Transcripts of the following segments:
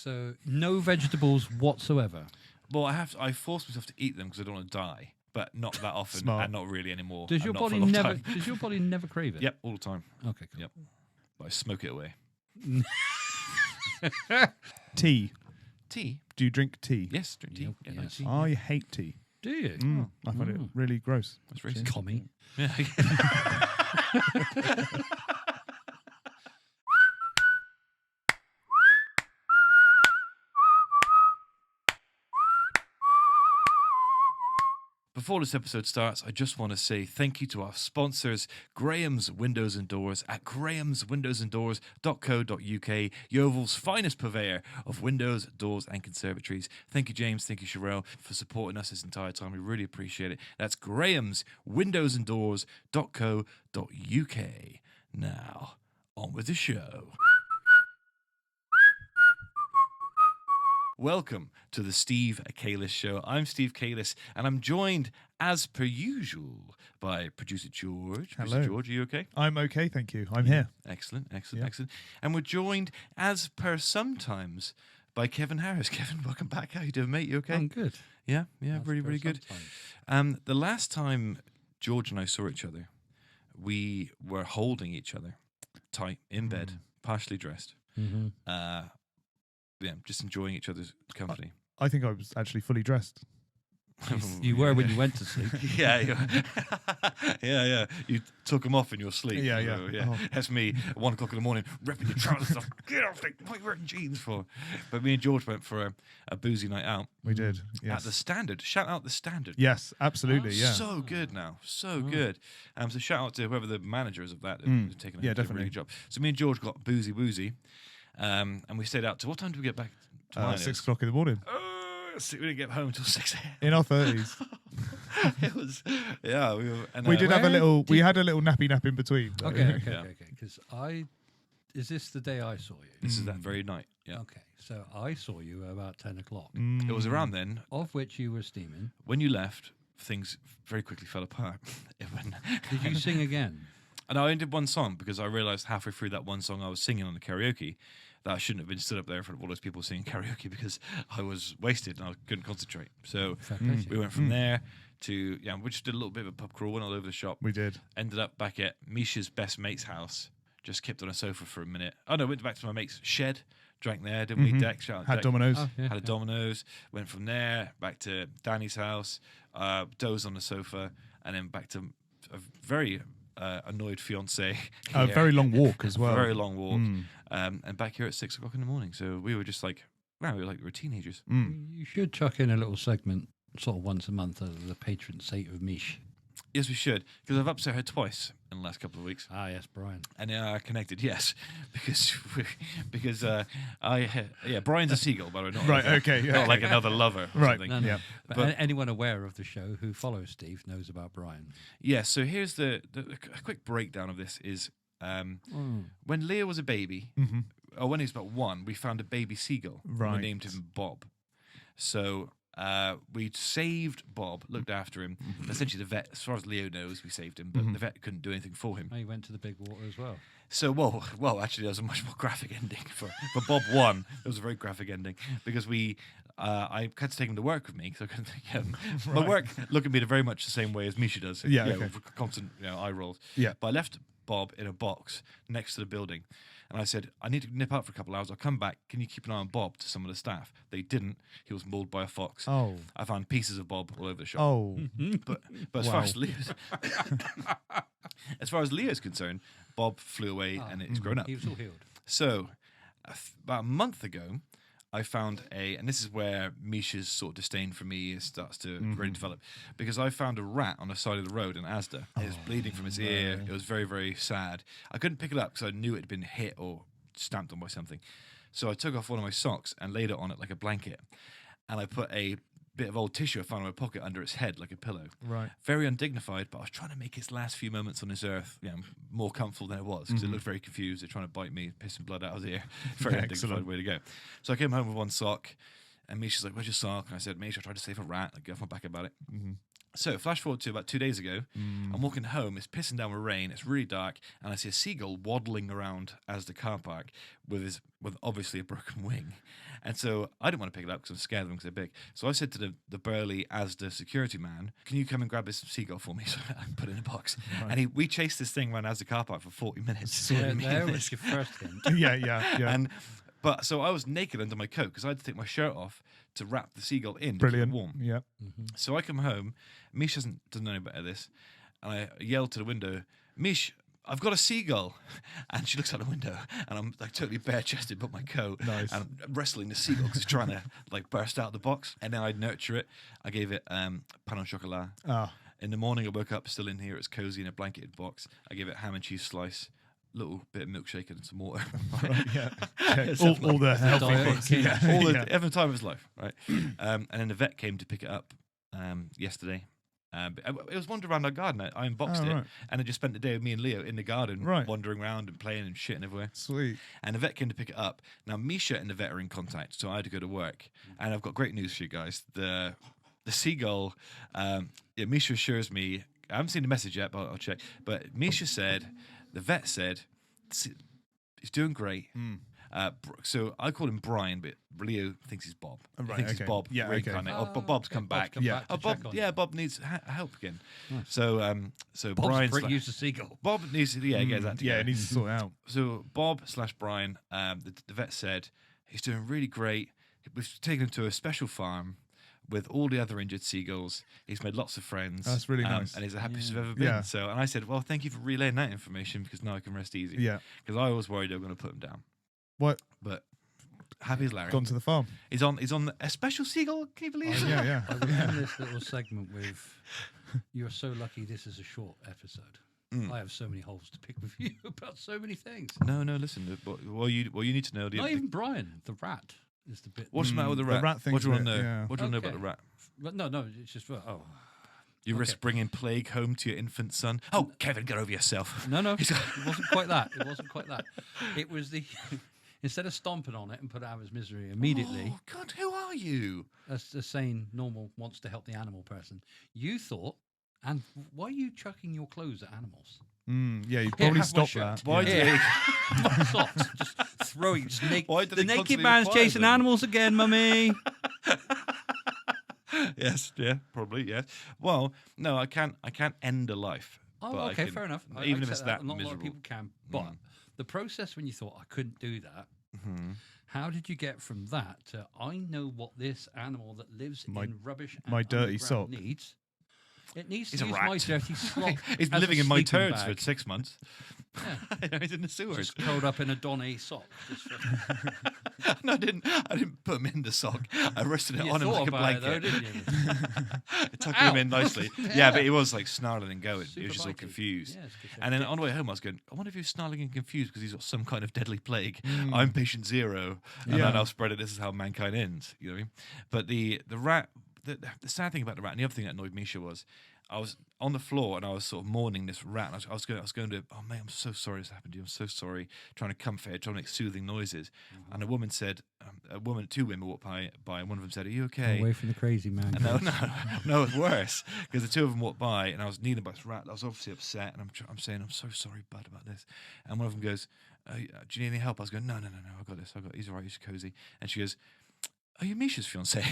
So no vegetables whatsoever. Well, I force myself to eat them because I don't want to die, but not that often, Smart. and not really anymore. Does your and not for body a long never? time. Does your body never crave it? Yep, all the time. Okay. Cool. Yep. But I smoke it away. Tea. Tea? Do you drink tea? Yes, drink tea. Yep, Yeah, yes. nice tea. I hate tea. Do you? I find it really gross. That's racist. Commie. Yeah. Before this episode starts, I just want to say thank you to our sponsors, Graham's Windows and Doors at grahamswindowsanddoors.co.uk, Yeovil's finest purveyor of windows, doors and conservatories. Thank you, James. Thank you, Sherelle, for supporting us this entire time. We really appreciate it. That's grahamswindowsanddoors.co.uk. Now, on with the show. Welcome to the Steve Kalis Show. I'm Steve Kalis, and I'm joined, as per usual, by producer George. Hello. Producer George, are you okay? I'm okay, thank you. I'm here. Excellent, excellent, Yeah. excellent. And we're joined, as per sometimes, by Kevin Harris. Kevin, welcome back. How you doing, mate? You okay? I'm good. Yeah, That's really, for really good. sometimes. The last time George and I saw each other, we were holding each other tight in bed, partially dressed. Mm-hmm. Yeah, just enjoying each other's company. I think I was actually fully dressed. You were when you went to sleep. Yeah. Yeah. You took them off in your sleep. Yeah. Oh. That's me at 1 o'clock in the morning, ripping your trousers off. Get off! What are you wearing jeans for? But me and George went for a boozy night out We did. Yes. at the Standard. Shout out the Standard. Yes, absolutely. Yeah. So good now. So good. So shout out to whoever the manager is of that. Who's taken Yeah, a definitely. really good job. So me and George got boozy. And we stayed out to what time did we get back? To mine? 6 o'clock in the morning. We didn't get home until 6 a.m. In our 30s. It was, yeah. We were, and, We did have a Where little. did- We had a little nappy nap in between. though. Okay. Yeah. Because is this the day I saw you? This is that very night. Yeah. Okay, so I saw you about 10 o'clock, It was around then. of which you were steaming. When you left, things very quickly fell apart. Did you sing again? And I only did one song because I realised halfway through that one song I was singing on the karaoke that I shouldn't have been stood up there in front of all those people singing karaoke because I was wasted and I couldn't concentrate. So Fair play to we you. went from there to, we just did a little bit of a pub crawl, went all over the shop. We did. Ended up back at Misha's best mate's house, just kept on a sofa for a minute. Oh no, went back to my mate's shed, drank there, didn't we? Deck, shout out Had Deck. Domino's. Oh, yeah, Had a Domino's, went from there back to Danny's house, dozed on the sofa, and then back to a very annoyed fiance. A here. very long walk as well. Very long walk. And back here at 6 o'clock in the morning. So we were just like, we were teenagers. You should chuck in a little segment, sort of once a month, of the patron saint of Mish. Yes, we should, because I've upset her twice in the last couple of weeks. Ah, yes, Brian. And connected, yes, because Brian's a seagull, by the way, not Right, like, okay, yeah. not like another lover, or Right, something. No, no. Yeah. But anyone aware of the show who follows Steve knows about Brian. Yeah, so here's a quick breakdown of this is when Leah was a baby, or when he was about 1, we found a baby seagull. And Right. we named him Bob. So we saved Bob, looked after him. Essentially, the vet, as far as Leo knows, we saved him, but the vet couldn't do anything for him. Oh, you went to the big water as well. So, well, actually, there was a much more graphic ending for Bob 1. There was a very graphic ending because I had to take him to work with me because I couldn't take him. My work looked at me very much the same way as Misha does. Yeah, okay. with constant eye rolls. Yeah. But I left Bob in a box next to the building. And I said, I need to nip out for a couple of hours. I'll come back. Can you keep an eye on Bob to some of the staff? They didn't. He was mauled by a fox. Oh. I found pieces of Bob all over the shop. Oh. But as far as Leo's concerned, Bob flew away and it's grown up. He was all healed. So, about a month ago, I found and this is where Misha's sort of disdain for me starts to really develop, because I found a rat on the side of the road in Asda. It was bleeding from its ear. It was very, very sad. I couldn't pick it up because I knew it had been hit or stamped on by something. So I took off one of my socks and laid it on it like a blanket. And I put a bit of old tissue I found in my pocket under its head like a pillow. Right. Very undignified, but I was trying to make its last few moments on this earth more comfortable than it was, because it looked very confused. They're trying to bite me, pissing blood out of the ear. Very undignified way to go. So I came home with one sock, and Misha's like, "Where's your sock?" And I said, "Misha, I tried to save a rat. Like, get off my back about it." So flash forward to about 2 days ago. I'm walking home. It's pissing down with rain. It's really dark, and I see a seagull waddling around as the car park with obviously a broken wing. And so I didn't want to pick it up because I'm scared of them because they're big. So I said to the burly Asda security man, "Can you come and grab this seagull for me?" So I put it in a box. Right. And we chased this thing around Asda car park for 40 minutes. There was your first hint. yeah. But so I was naked under my coat because I had to take my shirt off to wrap the seagull in Brilliant. to keep it warm. Yeah. So I come home. Mish doesn't know any better this. And I yell to the window, "Mish, I've got a seagull." And she looks out the window, and I'm like totally bare chested, but my coat. Nice. And I'm wrestling the seagull because it's trying to like burst out the box. And then I nurture it. I gave it pain au chocolat. Ah. In the morning, I woke up still in here. It's cozy in a blanketed box. I gave it ham and cheese slice, little bit of milkshake and some water. Right, yeah. It's all the healthy diet things. king. Yeah. All the yeah. every time of his life, right? And then the vet came to pick it up yesterday. It was wandering around our garden. I unboxed it, right. and I just spent the day with me and Leo in the garden, Right. wandering around and playing and shitting everywhere. Sweet. And the vet came to pick it up. Now Misha and the vet are in contact, so I had to go to work. And I've got great news for you guys. The seagull, Misha assures me. I haven't seen the message yet, but I'll check. But Misha said, the vet said, he's doing great. So I call him Brian, but Leo thinks he's Bob. He Right, thinks okay. he's Bob Yeah, reincarnated. okay. But Bob's come back. Yeah. to Bob, check on yeah, you. Bob needs help again. Nice. So Bob's Brian's pretty like, used to seagull. Bob needs to get that Yeah, together. it needs to sort out. So Bob/Brian, the vet said he's doing really great. We've taken him to a special farm with all the other injured seagulls. He's made lots of friends. That's really nice. And he's the happiest I've ever been. Yeah. So, and I said, well, thank you for relaying that information because now I can rest easy. Yeah. Because I was worried they were going to put him down. What? But happy as Larry. Gone to the farm. He's on a special seagull. Can you believe it? Yeah. I would end this little segment with, "You're so lucky this is a short episode. I have so many holes to pick with you about so many things." No, listen. Well, you need to know. Not even Brian, the rat, is the bit. What's the matter with the The rat? rat thing's What do you want to a bit- know? yeah. What do you want to know about Okay. the rat? But no, it's just You Okay. risk bringing plague home to your infant son. Oh, Kevin, get over yourself. no. It wasn't quite that. It wasn't quite that. It was the instead of stomping on it and put it out of its misery immediately, Oh, God, who are you? as a sane, normal, wants to help the animal person, you thought, and why are you chucking your clothes at animals? Yeah, Here, you'd probably have my stop shirt. that. Why yeah. do they? Not socks, just throwing. Just Why do the they naked constantly man's require chasing them? animals again, mummy. Yes, yeah, probably, yes. Well, no, I can't end a life. Oh, but I okay, can- fair enough. I Even if accept it's that Not a lot of miserable. people can. But the process when you thought I couldn't do that, Mm-hmm. how did you get from that to I know what this animal that lives My- in rubbish and my dirty underground sock. needs? It needs He's to a use rat. my dirty sock. He's as a living in my sleeping turds bag. for 6 months. Yeah. He's in the sewers. Just curled up in a Donny sock. Just for- No, I didn't put him in the sock. I rested it you on him thought like a about it blanket. though, didn't you? Tucking Ow. him in nicely. Yeah, but he was like snarling and going. He Super was just all bitey. confused. Yeah, it's good And then shit. on the way home, I was going, I wonder if he's snarling and confused because he's got some kind of deadly plague. I'm patient zero. And Yeah. then I'll spread it. This is how mankind ends. You know what I mean? But the rat, the sad thing about the rat, and the other thing that annoyed Misha was, I was on the floor and I was sort of mourning this rat. And I was going to, oh mate, I'm so sorry this happened to you. I'm so sorry. Trying to comfort it, trying to make soothing noises. And a woman said, two women walked by, and one of them said, "Are you okay?" Away from the crazy man. And no, it's worse because the two of them walked by, and I was kneeling by this rat. I was obviously upset, and I'm saying, "I'm so sorry, bud, about this." And one of them goes, "Do you need any help?" I was going, "No, I got this. He's all right. He's cozy." And she goes, "Are you Misha's fiance?"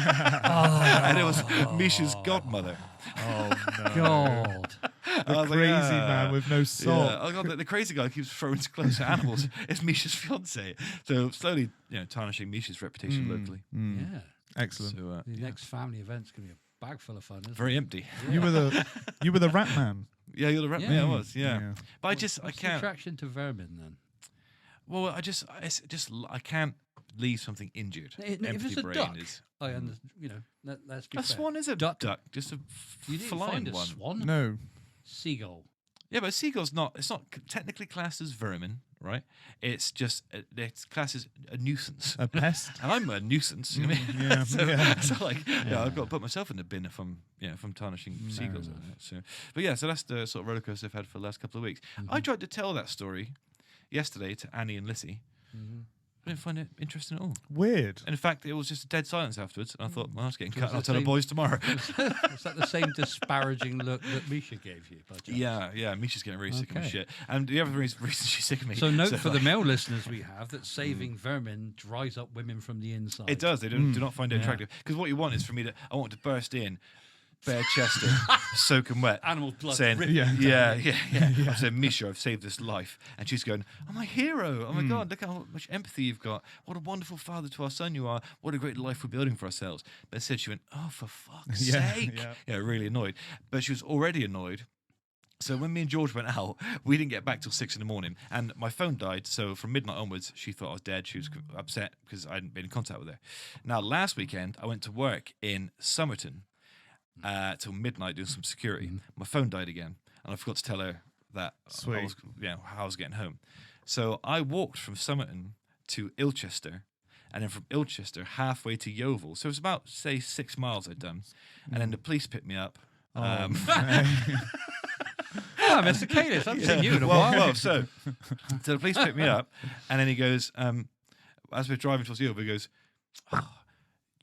And it was Misha's godmother. Oh no. God. I The was crazy like, man with no Yeah. sock. Oh god, the crazy guy keeps throwing his clothes at animals. It's Misha's fiance. So slowly, tarnishing Misha's reputation locally. Yeah. Excellent. So The next family event's going to be a bag full of fun, isn't it? very empty. You were the rat man. Yeah, you're the rep. Yeah. Yeah, I was. Yeah, Yeah. but I What's the can't. attraction to vermin then? Well, I can't leave something injured. If Empty it's a brain duck, is. I let's be A fair. swan is a Duck. duck, just a You didn't flying find a one. swan. No. Seagull. Yeah, but a seagull's not. It's not technically classed as vermin, right? It's just it's classed as a nuisance. A pest. And I'm a nuisance, you know what I mean? Yeah, so, yeah. so like, I've got to put myself in the bin if I'm tarnishing seagulls. Like that. So that's the sort of roller coaster I've had for the last couple of weeks. I tried to tell that story yesterday to Annie and Lissy, I didn't find it interesting at all. Weird. And in fact, it was just a dead silence afterwards. And I thought, well, it's getting So cut. was I'll it tell the same- boys tomorrow. Was that the same disparaging look that Misha gave you? By chance? Yeah. Misha's getting really sick of my Okay. shit. And the other reason she's sick of me. So note for the like, male listeners we have that saving vermin dries up women from the inside. It does. They do not find it attractive. Because what you want is for me to, I want to burst in, bare chested, soaking wet. Animal blood. Saying, ripping yeah. down. I said, Misha, I've saved this life. And she's going, oh, my hero. Oh, my God, look how much empathy you've got. What a wonderful father to our son you are. What a great life we're building for ourselves. But instead she went, oh, for fuck's sake. Yeah, really annoyed. But she was already annoyed. So when me and George went out, we didn't get back till 6 a.m. And my phone died. So from midnight onwards, she thought I was dead. She was upset because I hadn't been in contact with her. Now, last weekend, I went to work in Somerton till midnight doing some security. My phone died again. And I forgot to tell her that how I was getting home. So I walked from Somerton to Ilchester. And then from Ilchester halfway to Yeovil. So it was about, say, 6 miles I'd done. And then the police picked me up. Oh, Mr. Kalis, I haven't seen you in a while. So the police picked me up, and then he goes, as we're driving towards Yeovil, he goes, oh,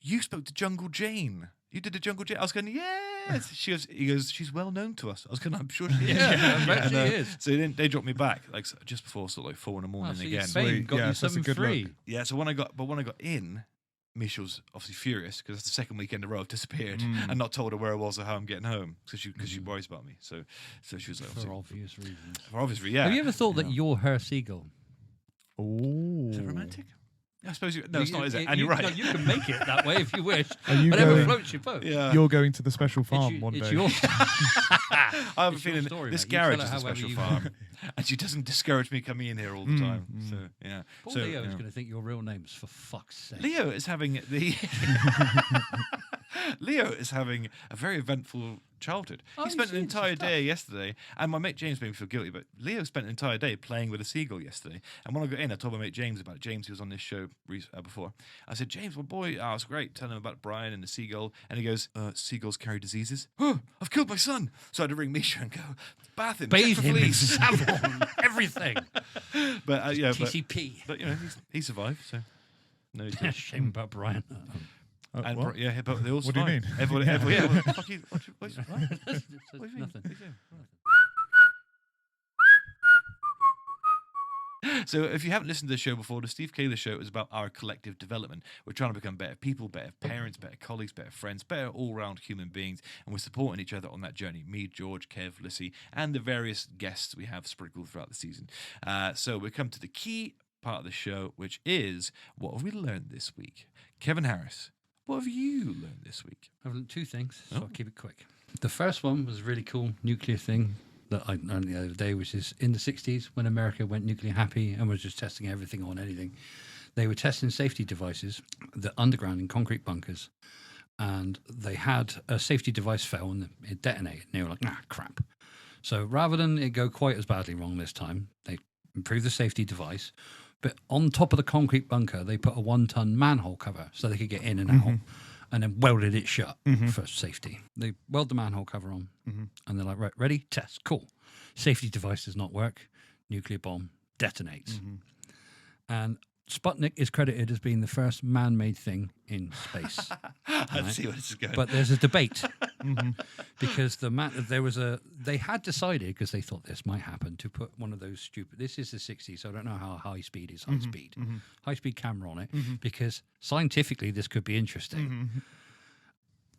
you spoke to Jungle Jane. You did the Jungle Jane. I was going, yes. He goes, she's well known to us. I was going, I'm sure she is. I bet she is. So then they dropped me back, like just before sort of like 4 a.m. Oh, so again. Spain got you that's a something good free. look. Yeah. So when I got in, Misha was obviously furious because it's the second weekend in a row I've disappeared and not told her where I was or how I'm getting home because she worries about me. So she was like, For obvious reasons. for obvious reasons, yeah. Have you ever thought that you're her seagull? Oh. Is it romantic? I suppose no, it's not, is it? And you're right. No, you can make it that way if you wish. Are you Whatever going- floats your boat. Yeah. You're going to the special farm one it's day. your I have a It's your feeling story, this mate. You tell garage her is a however special you farm, want. and she doesn't discourage me coming in here all the time. So yeah. Poor so Leo is yeah. going to think your real name's for fuck's sake. Leo is having Leo is having a very eventful childhood. Oh, He spent he's an seen some entire stuff. day yesterday, and my mate James made me feel guilty, but Leo spent an entire day playing with a seagull yesterday. And when I got in, I told my mate James about it. James, who was on this show before. I said, James, my boy, oh, it's great. Telling him about Brian and the seagull. And he goes, seagulls carry diseases. Oh, I've killed my son. So I had to ring Misha and go, bath him, Bathe check for him in fleas. Savon, everything. But yeah, TCP. but you know, he survived, so no need to. Shame about Brian. And what? yeah, but they all What do you survived. mean? Everyone, yeah, what the fuck you, what do you mean? Nothing. So if you haven't listened to the show before, the Steve Kaler Show is about our collective development. We're trying to become better people, better parents, better colleagues, better friends, better all-round human beings, and we're supporting each other on that journey. Me, George, Kev, Lissy, and the various guests we have sprinkled throughout the season. So we come to the key part of the show, which is, what have we learned this week? Kevin Harris, what have you learned this week? I've learned 2 things, so Oh. I'll keep it quick. The first one was a really cool nuclear thing that I learned the other day, which is in the 60s when America went nuclear happy and was just testing everything on anything. They were testing safety devices that underground in concrete bunkers, and they had a safety device fail and it detonated. And they were like, crap. So rather than it go quite as badly wrong this time, they improved the safety device. But on top of the concrete bunker, they put a 1-ton manhole cover so they could get in and out, and then welded it shut for safety. They weld the manhole cover on, and they're like, right, ready? Test. Cool. Safety device does not work. Nuclear bomb detonates. And Sputnik is credited as being the first man-made thing in space. I see where this is going. But there's a debate because they had decided, because they thought this might happen, to put one of those stupid. This is the 60s, so I don't know how high speed is high speed. High speed camera on it because scientifically this could be interesting.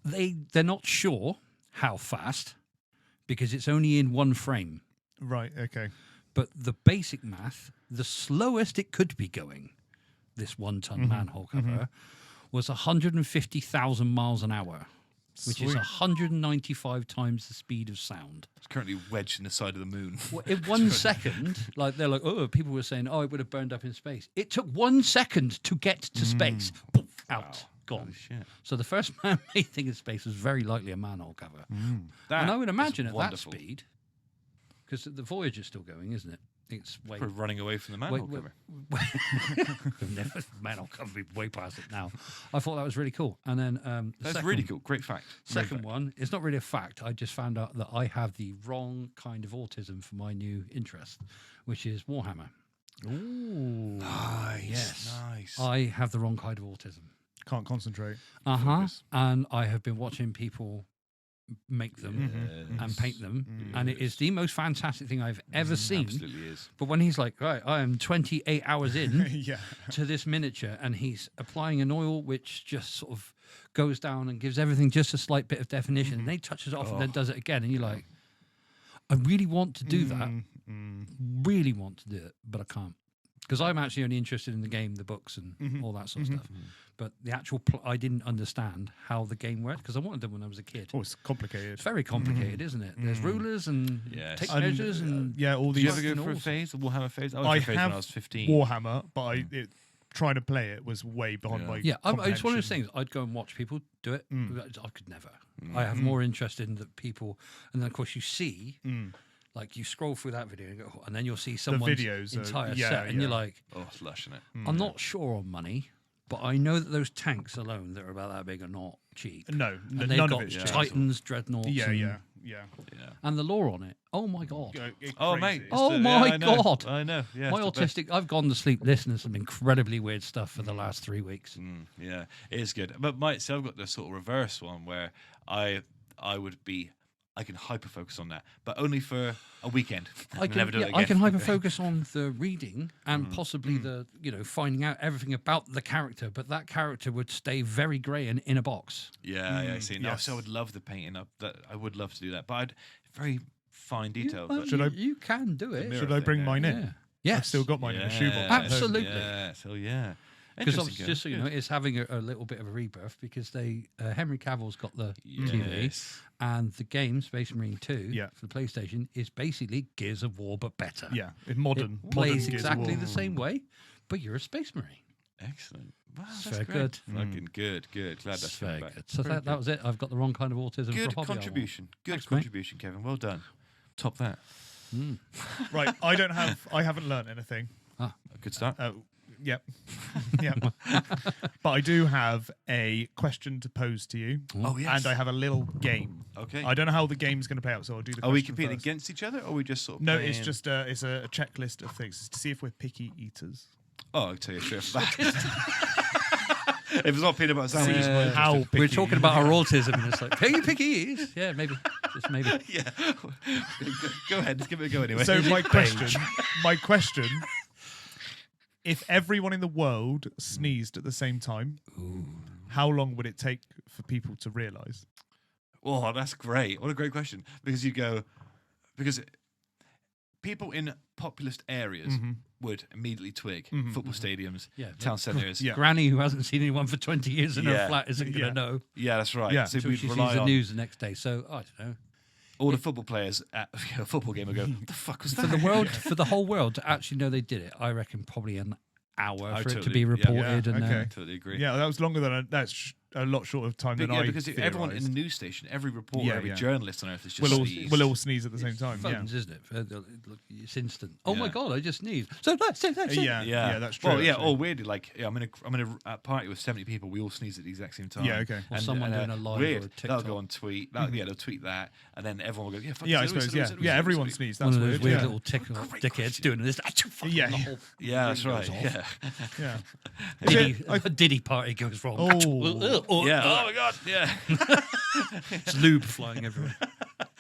They're not sure how fast because it's only in one frame. Right, okay. But the basic math, the slowest it could be going, this 1-ton manhole cover, was 150,000 miles an hour, which is Sweet. 195 times the speed of sound. It's currently wedged in the side of the moon. Well, in 1 second, like they're like, oh, people were saying, oh, it would have burned up in space. It took 1 second to get to space. Poof, out, gone. Holy shit. So the first man-made thing in space was very likely a manhole cover. That And I would is imagine at that wonderful. speed, because the Voyager's still going, isn't it? It's way We're running away from the manhole cover. We've never manhole cover be way past it now. I thought that was really cool. And then the That's second, really cool. Great fact. Great Second fact. one, it's not really a fact. I just found out that I have the wrong kind of autism for my new interest, which is Warhammer. Ooh. Nice. Yes. Nice. I have the wrong kind of autism. Can't concentrate. Focus. And I have been watching people make them and paint them, and it is the most fantastic thing I've ever seen. Absolutely is. But when he's like, right, I am 28 hours in Yeah. to this miniature, and he's applying an oil which just sort of goes down and gives everything just a slight bit of definition, and then he touches it off and then does it again, and you're like, I really want to do that, really want to do it, but I can't. Because I'm actually only interested in the game, the books, and all that sort of stuff. But the actual I didn't understand how the game worked because I wanted them when I was a kid. Oh, it's complicated. It's very complicated, isn't it? There's rulers and Yes. tape measures and yeah, all Did these. you ever go for a phase, a Warhammer phase? I went I for a phase when have I was 15. Warhammer, but trying to play it was way behind my. yeah, it's one of those comprehension. things. I'd go and watch people do it. I could never. I have more interest in the people, and then of course you see, like you scroll through that video and go, and then you'll see someone's videos are- entire yeah, set, and you're yeah. like, Oh, it's lush, isn't it? I'm not sure on money, but I know that those tanks alone that are about that big are not cheap. No, And none they've of got it's cheap. Titans, dreadnoughts, Yeah, and, yeah. Yeah. and the lore on it. Oh my god. Oh, Crazy. mate. it's Oh the- my I know. God. I know. Yeah. My it's the best. autistic, I've gone to sleep listening to some incredibly weird stuff for the last 3 weeks. Yeah, it is good. But so I've got the sort of reverse one where I can hyper focus on that, but only for a weekend. I Never do it again. I can hyper focus on the reading and possibly the finding out everything about the character, but that character would stay very grey and in a box. Yeah, I see. No, yes. so I would love the painting up. That I would love to do that, but I'd very fine detail. Well, but Should I- You can do it. mirror Should I bring thing, mine in? Yeah. Yes. I've still got mine in a shoebox. Yes, Absolutely. Yeah. So yeah. Because Interesting, just so you good. know, it's having a little bit of a rebirth because Henry Cavill's got the TV, Yes. and the game Space Marine 2 Yeah. for the PlayStation is basically Gears of War but better. Yeah, in modern. It plays modern Gears of exactly War. the same way, but you're a Space Marine. Excellent. Wow, It's that's very great. good. Fucking good. Glad It's that's very coming back. good. So that was it. I've got the wrong kind of autism Good for a hobby. contribution. Good Thanks, mate. contribution, Kevin. Well done. Top that. Right, I haven't learned anything. A good start. Yep. Yep. But I do have a question to pose to you. Oh, yes. And I have a little game. Okay. I don't know how the game's going to play out, so I'll do the Are we question competing first. against each other, or are we just sort of No, playing? it's just it's a checklist of things. It's to see if we're picky eaters. Oh, I'll tell you straight off the bat. If it's not peanut butter sandwich, it's Yeah. not How interesting. We're picky. talking about our autism, and it's like, picky eats. Yeah, maybe. Just maybe. Yeah. Go ahead. Let's give it a go anyway. So my question, if everyone in the world sneezed at the same time, how long would it take for people to realise? Oh, that's great. What a great question. Because because people in populous areas would immediately twig. Football stadiums, Yeah, town centres. Yeah. Granny who hasn't seen anyone for 20 years in her Yeah. flat isn't going to Yeah. know Yeah, that's right. Yeah. So until we'd she sees rely the on news the next day. So, I don't know. all the football players at a football game would go, what the fuck was that? For the whole world to actually know they did it, I reckon probably an hour I for it to totally- be yeah. reported. Yeah, and okay. Totally agree. Yeah, that was longer than that's a lot short of time But than yeah, I because everyone in the theorised. news station, every reporter, Yeah, every yeah. journalist on earth is just will all, sneezed. will all sneeze at the same time. Yeah. phones, isn't it? Look, it's instant. Oh my Yeah. God, I just sneezed. So that's it. Yeah, that's true. Well, yeah, actually. or weirdly, like I'm in a party with 70 people. We all sneeze at the exact same time. Yeah, okay. Or someone doing a live or a weird. That'll TikTok. go on tweet. Yeah, they'll tweet that, and then everyone will go, yeah, fuck Yeah, I it, suppose. so Yeah, so yeah. so Everyone so sneezed. One That's of those weird. weird Yeah. little TikTok Great dickheads question. doing this. Yeah. The whole Yeah, that's room right. goes off. Yeah, Yeah. Diddy, a Diddy party goes wrong. Oh. yeah. Oh my god, yeah. It's lube flying everywhere.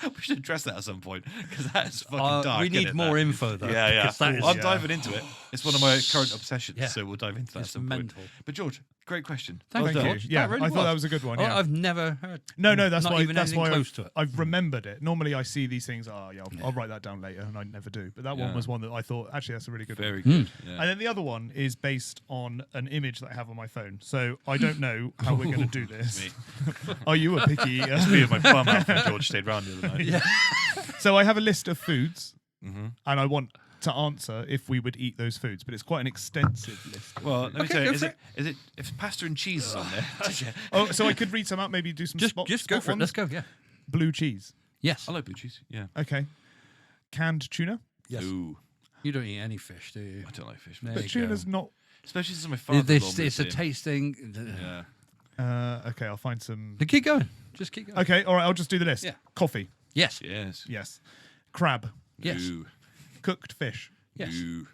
We should address that at some point because that's fucking dark. We need innit, more that? info though. Yeah, yeah. because that is- I'm diving into it. It's one of my current obsessions, Yeah. so we'll dive into that at It's some mental. point. But George, great question. Thank Thank you. you. George. Yeah, That really I thought was. that was a good one. Oh, Yeah. I've never heard. No, that's not why. even That's anything why close to it. I've remembered it. Normally, I see these things. Oh, yeah, I'll write that down later, and I never do. But that one Yeah. was one that I thought actually that's a really good one. Very good. Yeah. And then the other one is based on an image that I have on my phone. So I don't know how we're going to do this. Are you a picky eater? Me with my bum out when George stayed round the other night. Yeah. So I have a list of foods, Mm-hmm. and I want to answer if we would eat those foods. But it's quite an extensive list. Well, let me Okay, tell you, go is for it if pasta and cheese is on there? Oh, so I could read some out. Maybe do some Just spot. go spot for it. ones? Let's go. Yeah. Blue cheese. Yes. I like blue cheese. Yeah. Okay. Canned tuna. Yes. Ooh, You don't eat any fish, do you? I don't like fish, There But you tuna's go. not. especially since my father. It's a tasting. Yeah. Okay, I'll find some. Keep going. Just keep going. Okay, all right. I'll just do the list. Yeah. Coffee. Yes. Yes. Yes. Crab. Yes. Ooh. Cooked fish. Yes. Ooh.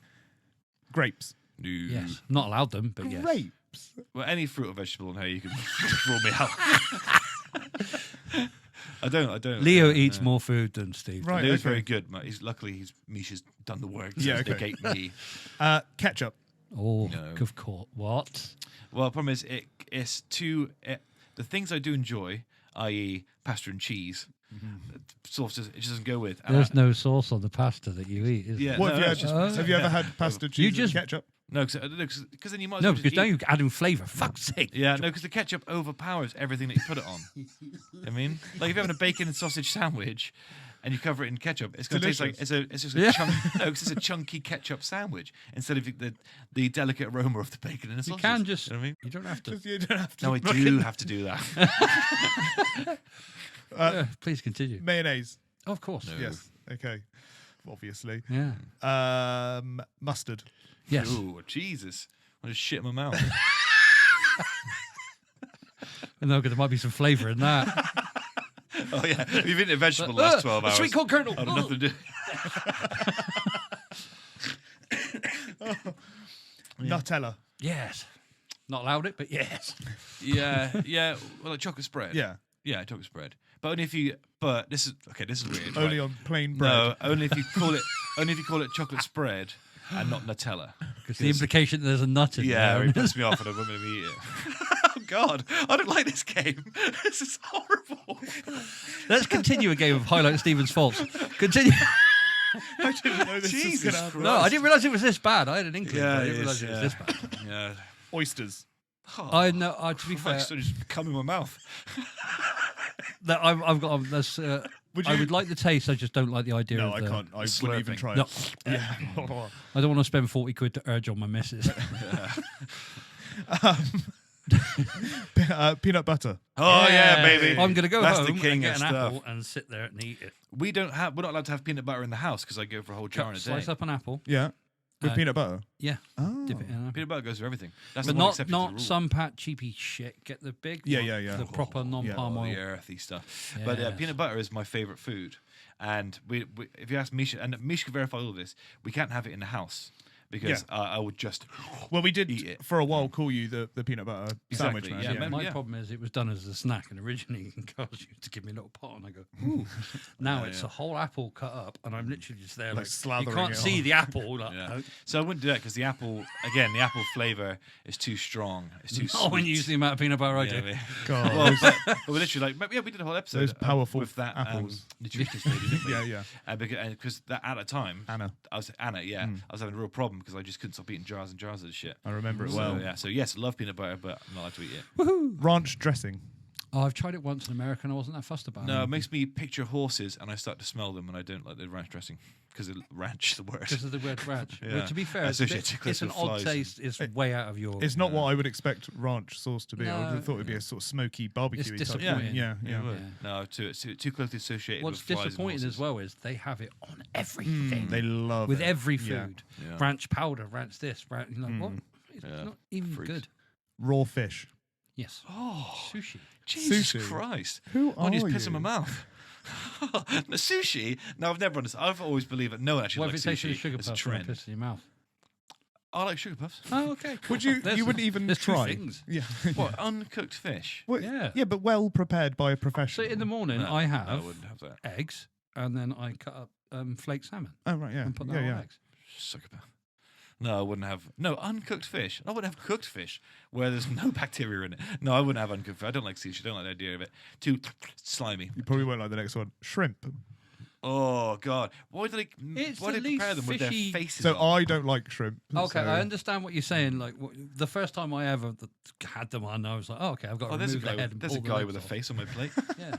Grapes. No. Yes. Not allowed them, but yes. Grapes. Well, any fruit or vegetable on here, you can rule me out. I don't. Leo eats more food than Steve. Right. Leo's okay. very good. Luckily, Misha's done the work to Yeah, okay. negate me. Ketchup. Oh, No. of course. What? Well, the problem is, it's too. The things I do enjoy, i.e., pasta and cheese, sauce it just doesn't go with. And There's no sauce on the pasta that you eat, is Yeah. there? What no, have, it's you just- have you ever had pasta, cheese, just- and ketchup? No, because then you might as No, well just because now eat- you're adding flavour. Fuck's sake. Yeah, no, because the ketchup overpowers everything that you put it on. I mean, like if you're having a bacon and sausage sandwich and you cover it in ketchup, it's going to taste like it's just a Yeah. no, 'cause it's a chunky ketchup sandwich instead of the delicate aroma of the bacon and the You sausage. can just. You know what I mean? You don't have to. You don't have to. No, I do have to do that. Please continue. Mayonnaise. Of course. No. Yes. Okay. Obviously. Yeah. Mustard. Yes. Ooh, Jesus! I just shit in my mouth. No, because there might be some flavour in that. Oh yeah, if you've eaten a vegetable the last 12 a hours. sweet corn kernel. I've nothing to do. Nutella. Yes. Not allowed it, but yes. Yeah. Well, like chocolate spread. Yeah. Yeah, chocolate spread. But only if you. But this is okay. This is weird. Only right? on plain bread. No, only if you call it. Only if you call it chocolate spread and not Nutella. Because the implication that there's a nut in Yeah, there. it puts me off and I won't let me eat it. Oh God, I don't like this game. This is horrible. Let's continue a game of highlight Stephen's faults. Continue. I didn't know this was Jesus going to happen. No, I didn't realise it was this bad. I had an inkling. Yeah, but I it didn't realise is, it was yeah. this bad. Yeah. Oysters. I know. To be fair, Christ, I just come in my mouth. that I've got. I would like the taste. I just don't like the idea. No, of I the, can't. I wouldn't slurping. even try No. it. Yeah. I don't want to spend 40 quid to urge on my missus. Peanut butter. Oh yeah, baby. I'm going to go That's home the king and get of an stuff. apple and sit there and eat it. We're not allowed to have peanut butter in the house because I go for a whole jar in a day. Slice up an apple. Yeah. With peanut butter. Yeah. Oh. Dip it in. Peanut butter goes for everything. That's But the one exception to the not rule. some pat cheapy shit. Get the big Yeah, one, yeah. the proper non-palm Oh, oil. the earthy stuff. But Yes. peanut butter is my favourite food. And we, if you ask Misha, and Misha can verify all of this, we can't have it in the house because I would just. Well, we did Eat it. for a while call you the peanut butter sandwich Exactly, man. yeah, Yeah. man. My problem is it was done as a snack, and originally girls used to give me a little pot, and I go, ooh. Now it's a whole apple cut up, and I'm literally just there Like you slathering can't it see on. the apple. Like, Yeah. So I wouldn't do that because the apple flavour is too strong. It's too oh, when sweet. you use the amount of peanut butter I Yeah, do. yeah. God. Well, but we're literally like, we did a whole episode. Those powerful with that apples. nutritionist lady, didn't we? Yeah. Because that at a time, Anna. I was Anna. Yeah, I was having a real problem because I just couldn't stop eating jars and jars of this shit. I remember it So, well. yeah. So yes, love peanut butter, but I'm not allowed to eat it. Ranch dressing. Oh, I've tried it once in America, and I wasn't that fussed about No, it. it makes me picture horses, and I start to smell them, and I don't like the ranch dressing because ranch the word. Because of the word ranch. Yeah. But to be fair, I it's, a associate bit, chocolates it's an with odd flies. taste. It's way out of your... It's not what I would expect ranch sauce to be. I would No. have thought it'd be a sort of smoky barbecue. It's type disappointing. thing. Yeah. Yeah, it would. No, too closely associated What's with flies and disappointing as horses. well is they have it on everything. They love with it. every Yeah. food. Yeah. Ranch powder, ranch this, ranch... Like, what? It's Yeah. not even Freaks. good. Raw fish. Yes. Oh, Sushi. Jesus Sushi. Christ! Who I just are piss in my you? mouth. The sushi. No, I've never understood. I've always believed that no one actually What if likes it tastes sushi. of sugar It's a puffs and it trend. pisses in your mouth? I like sugar puffs. Oh, okay. Would you? There's- You wouldn't even there's two try. things. Yeah. What, uncooked fish? Well, Yeah. Yeah, but well prepared by a So professional. in the morning, No, I I have wouldn't have that. eggs, and then I cut up flaked salmon Oh right, yeah, and put that yeah, on yeah. eggs. Psychopath. No, I wouldn't have. No, uncooked fish. I wouldn't have cooked fish where there's no bacteria in it. No, I wouldn't have uncooked fish. I don't like sushi. I don't like the idea of it. Too slimy. You probably won't like the next one. Shrimp. Oh God! Why do they? It's Why do at they prepare least them with their fishy. faces? So on? I don't like shrimp. Okay, so- I understand what you're saying. Like the first time I ever had them on, I was like, "Oh, okay, I've got to Oh, there's a remove the guy. head and There's a pull the guy legs with a off." face on my plate. Yeah.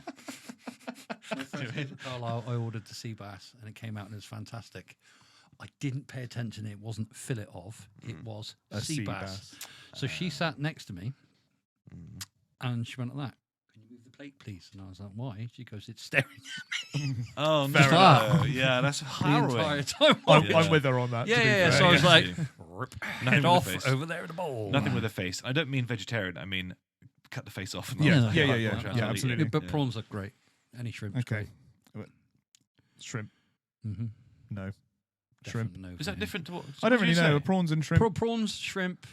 My first trip to Carlisle, I ordered the sea bass, and it came out and it was fantastic. I didn't pay attention; it wasn't fillet of; it was A sea sea bass. bass. So she sat next to me, and she went like that. Can you move the plate, please? And I was like, "Why?" She goes, "It's staring Oh Fair no! Yeah, that's the harrowing. entire time." I'm with her on that. to Yeah, be yeah. fair. So I was Yeah. like, Nothing "Rip with head the off face. over there in the bowl." Nothing with a face. I don't mean vegetarian. I mean cut the face off. And Yeah, not- yeah, not yeah, try to yeah, eat it. absolutely. But Yeah. prawns are great. Any shrimp. Okay. Shrimp. Mm-hmm. No. Shrimp. Definite no Is for that him. different to what? I don't what did really you know. say? Prawns and shrimp. Prawns, shrimp.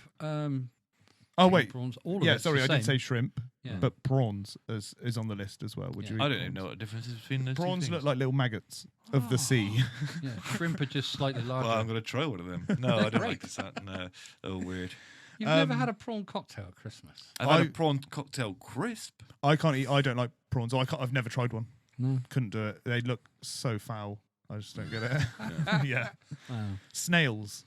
Oh king wait, prawns. All of yeah. it's Sorry, the I did same. say shrimp, Yeah. but prawns is on the list as well. Would Yeah. you? Eat I don't even prawns? know what the difference is between those two Prawns things. look like little maggots of the sea. Yeah, shrimp are just slightly larger. Well, I'm going to try one of them. No, I don't great. like this. No, oh, weird. You've never had a prawn cocktail at Christmas? I've had a prawn cocktail crisp. I can't eat. I don't like prawns. I've never tried one. No. Couldn't do it. They look so foul. I just don't get it. Yeah. Wow. Snails.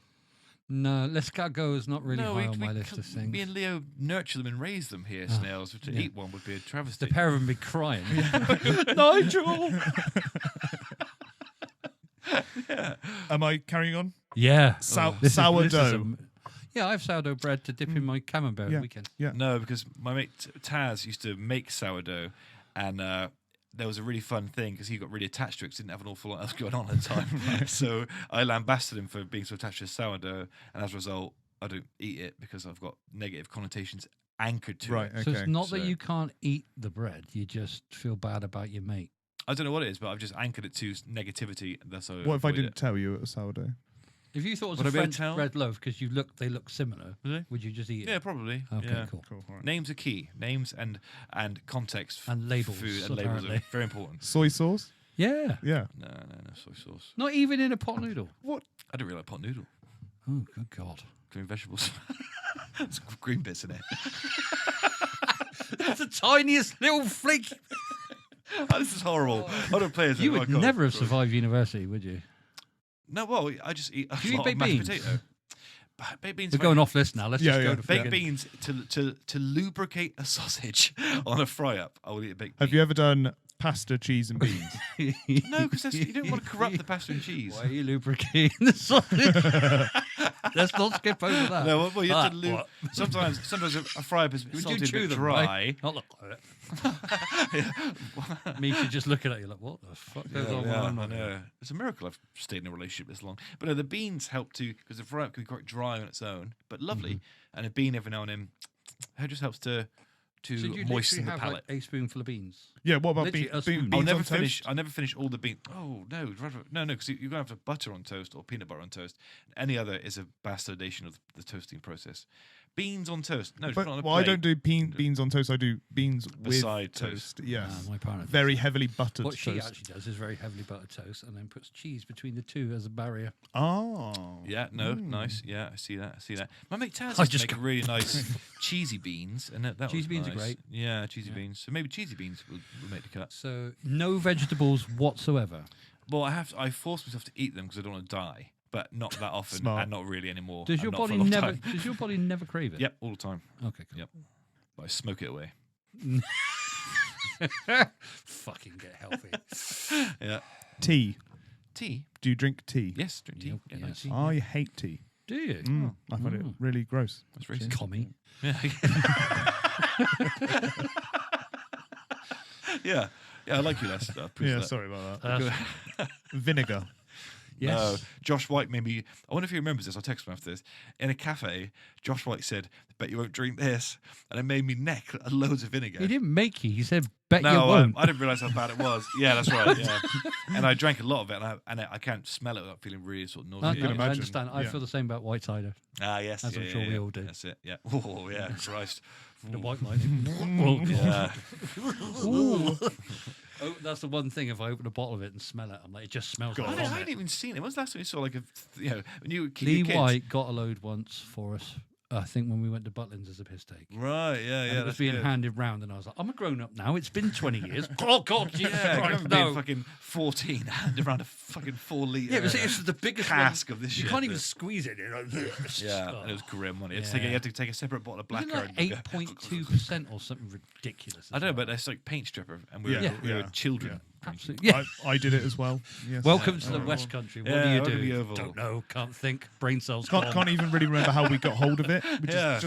No, l'escargot is not really high on my list of things. Me and Leo nurture them and raise them here, snails. To eat one would be a travesty. The pair of them be crying. Nigel! Am I carrying on? Yeah. This is a- sourdough. yeah, I have sourdough bread to dip in my camembert at the weekend. Yeah. No, because my mate Taz used to make sourdough, and there was a really fun thing because he got really attached to it 'cause he didn't have an awful lot else going on at the time. So I lambasted him for being so attached to sourdough, and as a result, I don't eat it because I've got negative connotations anchored to Right. it. Okay. So it's not that So- you can't eat the bread, you just feel bad about your mate. I don't know what it is, but I've just anchored it to negativity. And that's how What if I avoid didn't it. tell you it was sourdough? If you thought it was Would a I be able to French tell? bread loaf because they look similar, Really? would you just eat Yeah, it? probably. Okay, yeah. cool. Cool. All right. Names are key. Names and context And labels, food and labels are apparently. very important. Soy sauce. Yeah. Yeah. No, soy sauce. Not even in a pot noodle. What? I don't really like pot noodle. Oh, good God. Green vegetables. There's green bits in it. That's the tiniest little flake. Oh, this is horrible. I don't play as You oh would my God. never have survived university, would you? No, well, I just eat a Do you eat lot of baked mashed beans? potato. Baked beans. We're if I- going off list now. Let's Yeah, just yeah. go to Baked friggin- beans to lubricate a sausage on a fry up. I will eat a baked bean. Have you ever done pasta, cheese, and beans? No, because you don't want to corrupt the pasta and cheese. Why are you lubricating the sausage? Let's not skip over that. No, well, you have to Ah, lube. what? Sometimes a fry up is Would you salty, a chew bit them, dry. right? Not look like it. Me should just looking at you like, what the fuck goes on? when I'm I not here? know. It's a miracle I've stayed in a relationship this long. But no, the beans help too, because the fry up can be quite dry on its own, but lovely. Mm-hmm. And a bean every now and then, it just helps to So do you moisten literally the have palate. like a spoonful of beans? Yeah. What about Literally a spoon. beans I'll never on finish. toast? I'll never finish all the beans. Oh no, no, because you're gonna have to butter on toast or peanut butter on toast. Any other is a bastardization of the toasting process. Beans on toast. No, just But put it on a well, I plate. don't do beans on toast. I do beans Beside with toast. toast. Yes. Ah, my partner does Very that. heavily buttered What she toast. actually does is very heavily buttered toast and then puts cheese between the two as a barrier. Oh. Yeah, no, nice. Yeah, I see that. My mate Taz I used to just make really nice cheesy beans, and that Cheesy was beans are nice. great. Yeah, cheesy beans. So maybe cheesy beans will make the cut. So no vegetables whatsoever. Well, I force myself to eat them because I don't want to die, but not that often, Smart. and not really anymore. Does and your not for a body long never? time. Does your body never crave it? Yep, all the time. Okay. Cool. Yep. But I smoke it away. Fucking get healthy. Yeah. Tea. Tea. Do you drink tea? Yes, drink tea. Yep, Yeah, yes. nice tea. I hate tea. Do you? I find it really gross. That's racist. Commie. Yeah. Yeah, I like you, Les. I appreciate Yeah. that. Sorry about that. Vinegar. Yes. No, Josh White made me. I wonder if he remembers this. I'll text him after this. In a cafe, Josh White said, "Bet you won't drink this," and it made me neck loads of vinegar. He didn't make you. He said, "Bet you No, won't." I didn't realise how bad it was. Yeah, that's right. Yeah, and I drank a lot of it, and I can't smell it without feeling really sort of I, nauseous. can I imagine. understand. I Yeah. feel the same about white cider. Ah, yes, As I'm yeah, sure yeah, we yeah. all do. That's it. Yeah. Oh, yeah. Christ. The white wine. Yeah. Oh, that's the one thing. If I open a bottle of it and smell it, I'm like, it just smells I like hadn't vomit. even seen it. When's the last time you saw like a when you were Lee kids? White got a load once for us. I think when we went to Butlins as a piss take. Right. Yeah. And Yeah. it was That's being good. handed round, and I was like, I'm a grown up now. It's been 20 years. Oh, God, Jesus Yeah, I Christ, remember being no. fucking 14 and around a fucking 4 litre Yeah, it was the biggest cask one. of this You shit. can't even squeeze it. You're like, Yeah, oh. and it was grim, wasn't it? Yeah. You had to take a separate bottle of black Wasn't it like 8.2% or something ridiculous? I don't know, but that's like paint stripper, and we were, Yeah. we were Yeah. children. Absolutely. Yeah. I did it as well. Yes. Welcome to the Oh. West Country. What Yeah, do you welcome to the do? Oval. Don't know. Can't think. Brain cells Can't, gone. can't even really remember how we got hold of it. We Yeah.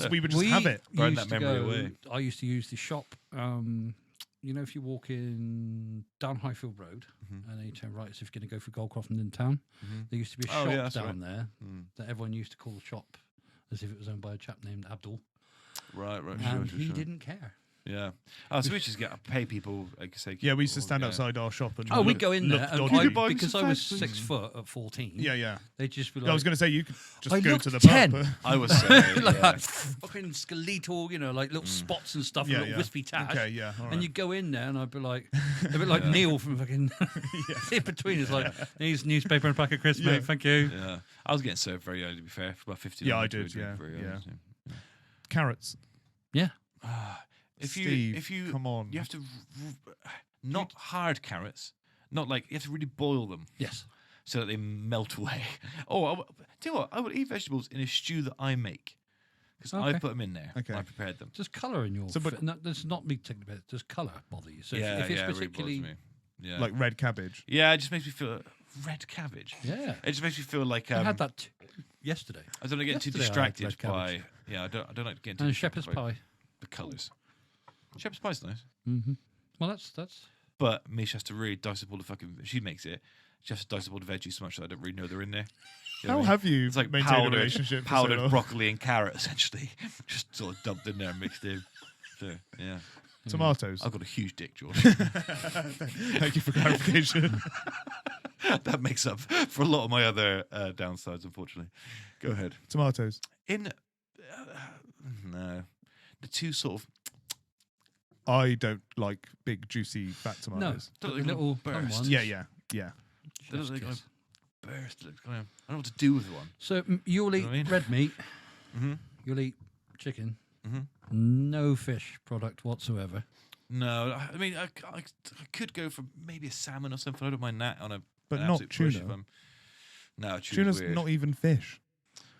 we would just have it. Burn used that to memory go- away. I used to use the shop. You know, if you walk in down Highfield Road and then you turn right, so if you're going to go for Goldcroft and in town, there used to be a Oh, shop yeah, that's down right. there Mm. that everyone used to call the shop as if it was owned by a chap named Abdul, Right, and he didn't care. Yeah. Oh, so we just pay people, like say. Yeah, we used to stand outside our shop and. Oh, we look- go in look there, and dodgy. could buy me because some I was fast food. 6 foot at 14. Yeah. They'd just be I like, was going to say you could just I go looked to the 10. pub. I was so, like yeah. fucking skeletal, like little spots and stuff, Yeah, and little yeah. wispy tash. Okay, yeah, all And right. you go in there, and I'd be like, a bit like Neil from fucking in between. It's like, needs newspaper and a pack of crisps, Yeah. mate. Thank you. Yeah. I was getting served very early, to be fair, for about 15 Yeah, I minutes. did, yeah, Very yeah. early, so. Carrots. Yeah. Steve, if you come on. you have to not hard carrots, not like you have to really boil them Yes. so that they melt away. Tell you what, I would eat vegetables in a stew that I make because I Okay. put them in there. Okay. I prepared them. Just colour in your. So, but- no, there's not me taking the bit. Does colour bother you? So yeah, if it's yeah, it really particularly, bothers me. Yeah, Like red cabbage. yeah, it just makes me feel red cabbage. yeah, It just makes me feel like I had that yesterday. I don't get too Yesterday I had distracted red by. cabbage. Yeah, I don't like getting too And distracted shepherd's by pie. the colours. Shepherd's pie's nice. Mm-hmm. Well, that's. But Misha has to really dice up all the fucking. She makes it. She has to dice up all the veggies so much that I don't really know they're in there. You know How what I mean? have you It's like maintained a powdered, relationship for so powdered long? broccoli and carrot, essentially, just sort of dumped in there and mixed in. So yeah, Tomatoes. I've got a huge dick, George. Thank you for clarification. That makes up for a lot of my other downsides, unfortunately. Go ahead. Tomatoes. No, the two sort of I don't like big, juicy, fat No, tomatoes. but Don't the look little like plum burst. ones. Yeah. they look Chef's like kiss. burst. I don't know what to do with one. So you'll eat know what I mean? red meat. Mm-hmm. You'll eat chicken. Mm-hmm. No fish product whatsoever. No, I mean I could go for maybe a salmon or something. I don't mind that on a. But an not absolute push tuna. if I'm- No, Tuna's weird. not even fish.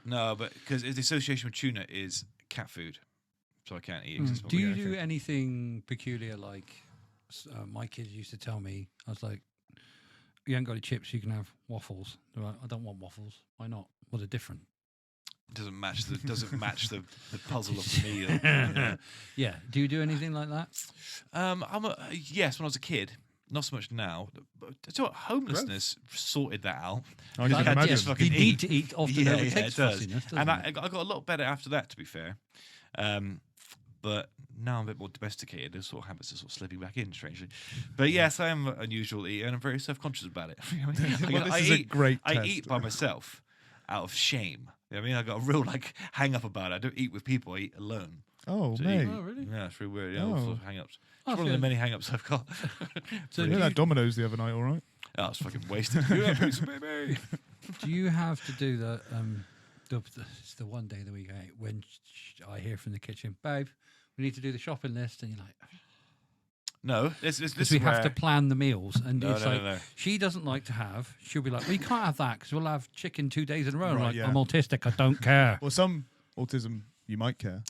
No, but because the association with tuna is cat food, so I can't eat it. 'cause it's Do you probably- do anything peculiar like my kids used to tell me? I was like, you ain't got any chips, you can have waffles. They're like, I don't want waffles. Why not? Well, they're different. It doesn't match the puzzle of the meal. Yeah. Yeah. Do you do anything like that? Yes, when I was a kid. Not so much now. But so what, homelessness sorted that out. I Because can you had to imagine. just fucking You eat. need to eat often. Yeah, It yeah, takes it does. fussiness, doesn't And it? I got a lot better after that, to be fair. But now I'm a bit more domesticated. Those sort of habits are sort of slipping back in, strangely. But yes, I am an unusual eater, and I'm very self-conscious about it. You know what I mean? Well, this is a great I test. eat by myself out of shame. You know what I mean? I got a real hang up about it. I don't eat with people. I eat alone. Oh, So mate. Oh, really? Yeah, it's really weird. Yeah, Oh. all sorts of hang-ups. Oh, It's one of the so- many hang-ups I've got. So You do had you, that Domino's the other night, all right? Oh, it's fucking wasted. Yeah, pizza, baby. do you have to do the it's the one day of the week when I hear from the kitchen, babe, we need to do the shopping list, and you're like, No, this because is we have where- to plan the meals, and No, it's no, like no. she doesn't like to have. She'll be like, well, you can't have that because we'll have chicken 2 days in a row. I'm Right, like, yeah. I'm autistic. I don't care. Well, some autism you might care.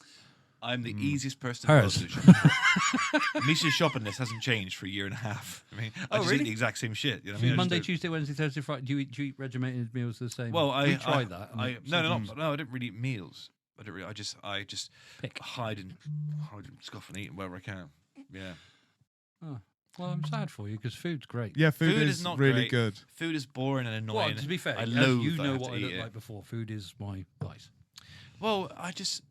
I'm the easiest person Hers. to go to shopping. Misha's shopping list hasn't changed for a year and a half. I mean, I just eat really? the exact same shit. You know what I So mean? I just Monday, don't- Tuesday, Wednesday, Thursday, Friday. Do you eat regimented meals the same? Well, we tried that. and it No, sometimes I didn't really eat meals. I didn't really. I just Pick. hide and scoff and eat wherever I can. Yeah. Oh. Well, I'm sad for you because food's great. Yeah, food, Food is is not really great. good. Food is boring and Well, annoying. to be fair, I as loathe you that know have what to I eat look it. like before. Food is my vice. Well, I just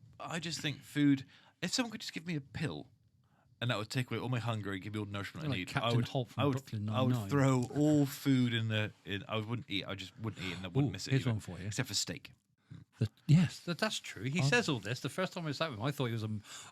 think food. If someone could just give me a pill, and that would take away all my hunger and give me all the nourishment You're I like need, Captain Holt from Brooklyn I would Nine-Nine. throw all food in the. I wouldn't eat. I just wouldn't eat, and I wouldn't Ooh, miss it. here's either, one for you. except for steak. Yes, that's true. He says all this. The first time I sat with him, I thought he was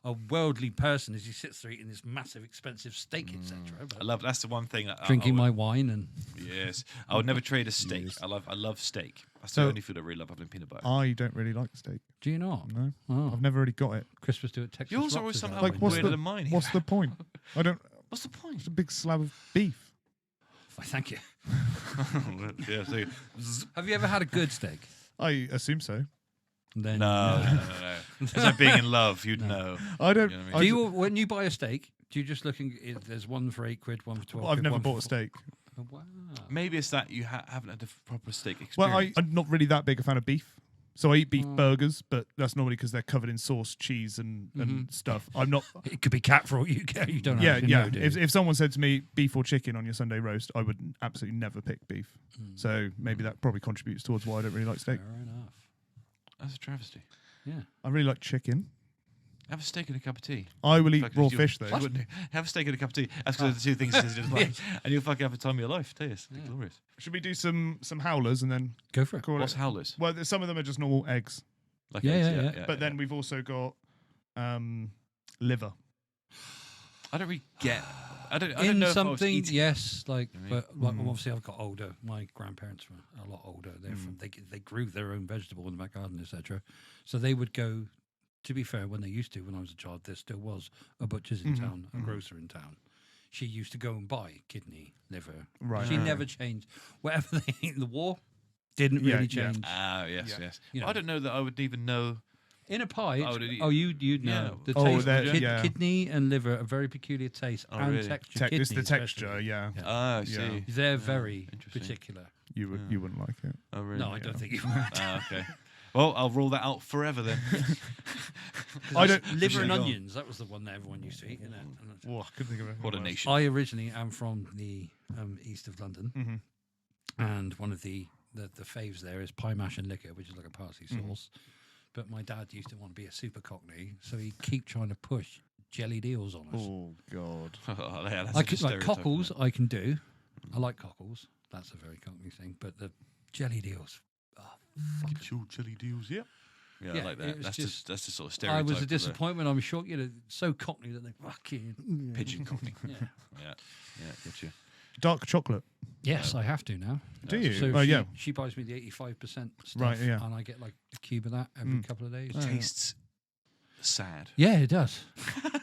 a worldly person as he sits there eating this massive, expensive steak, etc. I love. That's the one thing. That Drinking I my would, wine and Yes, I would never trade a steak. Yes. I love steak. That's So- the only food I really love. Other than peanut butter. I don't really like steak. do you not? No, Oh, I've never really got it. Christmas do at Texas. Yours are Rocks always is somehow that Like, one. what's weirder the- than mine. What's the point? I don't. What's the point? It's a big slab of beef. Thank you. Yeah. So, Have you ever had a good steak? I assume so. Then no. It's like being in love. You'd know. I don't. You know what I mean? I Do you when you buy a steak? Do you just looking? There's one for £8, one for 12. I've quid, never one for bought a steak. Oh, wow. Maybe it's that you haven't had a proper steak Well, experience. I'm not really that big a fan of beef. So I eat beef Oh. burgers, but that's normally because they're covered in sauce, cheese, and stuff. I'm not. It could be cat for all you care. You don't Yeah, actually yeah. know, do you? If someone said to me beef or chicken on your Sunday roast, I would absolutely never pick beef. So maybe that probably contributes towards why I don't really like steak. Fair enough. That's a travesty. Yeah. I really like chicken. Have a steak and a cup of tea. I will eat Fuck, raw you'll- fish though. Wouldn't you? Have a steak and a cup of tea. That's because the two things he says he doesn't like. And you'll fucking have the time of your life. Tell you, it's glorious. Should we do some howlers and then Go for it. call What's it? howlers? Well, some of them are just normal eggs, Like Yeah, eggs, yeah. but then we've also got liver. I don't really get. I don't In know if I was something, eating. yes, like, I mean, but like, obviously I've got older. My grandparents were a lot older. They're from, they grew their own vegetable in the back garden, etc. So they would go. To be fair, when they used to, when I was a child, there still was a butcher's in town, a grocer in town. She used to go and buy kidney, liver. Right. She never changed. Whatever they ate in the war didn't really Yeah. change. Ah, yes, Yeah. yes. You know. I don't know that I would even know. In a pie, Oh, did he- you'd know. Yeah. The Oh, taste, that- yeah. kidney and liver are very peculiar taste Oh, and really? texture. It's the Kidney texture. especially. Yeah, Yeah. Ah, I Yeah. see. They're very interesting. particular. you wouldn't like it. Oh, really? No, I don't think you would. Ah, okay. Well, I'll rule that out forever then. I don't. Liver and Go on. onions, that was the one that everyone used to eat, innit? And Oh, I couldn't think of it. What a nation. I originally am from the east of London, Mhm. and one of the faves there is pie mash and liquor, which is like a parsley Mm-hmm. sauce. But my dad used to want to be a super cockney, so he'd keep trying to push jellied eels on us. Oh God. Oh, yeah, that's I such a could, like stereotype, cockles, isn't I can do. I like cockles. That's a very cockney thing. But the jellied eels, oh, it? Get your jelly deals, yeah. Yeah, Yeah, I like it that. was That's just- that's the sort of stereotype. I was a of the disappointment. I'm sure, so cockney that they fucking Pigeon cockney. Yeah. Yeah, get you. Dark chocolate. Yes, I have to now. Do you? So Oh she, yeah. she buys me the 85% stuff, Right, yeah. and I get like a cube of that every couple of days. Tastes sad. Yeah, it does.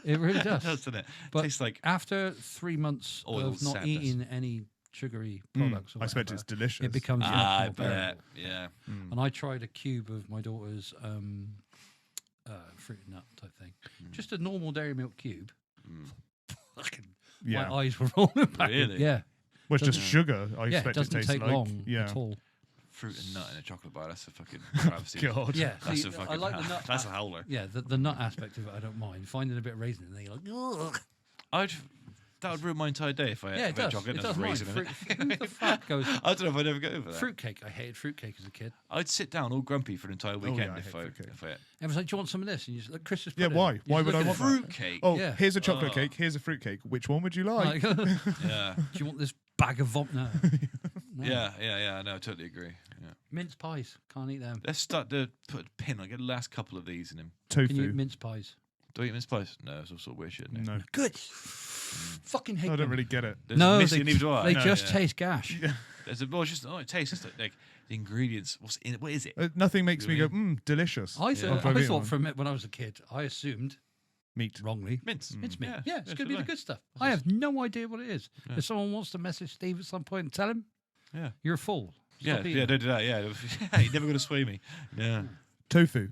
It really It does. doesn't it? But Tastes like after 3 months Oil of not sadness. eating any sugary products, or I expect whatever, it's delicious. it becomes much I more bet. bearable. Yeah. And I tried a cube of my daughter's fruit and nut type thing, just a normal dairy milk cube. Fucking, Yeah. my eyes were rolling back. Really? Yeah, Well, it's just sugar. I yeah. It expect it doesn't tastes take like. long Yeah. at all. Fruit and nut in a chocolate bar. That's a fucking travesty. God. Yeah, That's see, a fucking I like the nut. That's a howler. Yeah, the nut aspect of it, I don't mind. Finding a bit of raisin in there, you're like, ugh. That would ruin my entire day if I Yeah, ate it does. chocolate It and does there's mine. raisin in it. Who the fuck goes I don't know if I'd ever get over that. fruitcake? I hated fruitcake as a kid. I'd sit down all grumpy for an entire weekend yeah, I if hate I fruitcake. if I ate Everyone's like, "Do you want some of this?" And you just like Christmas. Yeah, pudding. why? You Why just would I look want at that? fruitcake. Oh, Yeah. here's a chocolate cake. Here's a fruit cake. Which one would you like? it. Like, Yeah. do you want this bag of vomit? No. No. Yeah. No, I totally agree. Yeah. Mince pies. Can't eat them. Let's start to put a pin. I get the last couple of these in him. Can you Tofu. eat mince pies? Do I eat mince pies? No, it's all sort of weird shit. No, Good. Fucking hate I don't them. really get it. There's No, missing, they, neither do I. they No, just yeah. taste gash. There's a, well, it's just it tastes like the ingredients. What's in it? What is it? Nothing makes me go, Really? delicious. I Yeah. thought, I thought from it when I was a kid, I assumed Meat. wrongly. Mince. It's meat. Yeah, Yeah, it's yeah, going to be so the do I. good stuff. I have no idea what it is. Yeah. If someone wants to message Steve at some point and tell him, Yeah. you're a fool. Yeah, Stop yeah, eating. don't do that. Yeah, you're never going to sway me. Yeah. Tofu.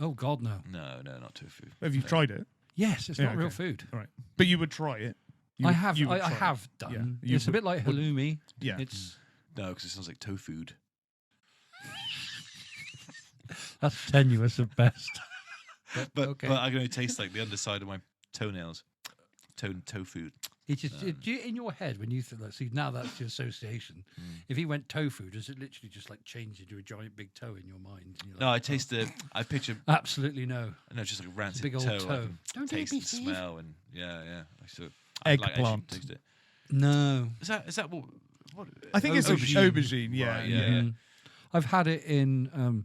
Oh, God, no. No, not tofu. Have you tried it? Yes, it's Yeah, not real okay. food. All right. But you would try it. You I would- have. you would I try it. have done. Yeah. You It's a would- bit like would- halloumi. Yeah. It's No, because it sounds like tofu. that's tenuous at best. But okay. but I can only taste like the underside of my toenails. Tofu. It's just do you, in your head when you think like, see now that's your association. If he went tofu, does it literally just like change into a giant big toe in your mind? And you're No, like, I taste the. I picture. absolutely no. No, just like a rancid big old toe. I toe. can Don't eat taste me, and Steve. smell and yeah. I sort of like actually Eggplant. taste it. No. Is that what? I think it's Aubergine. aubergine. Yeah. Right, yeah. yeah. Mm. I've had it in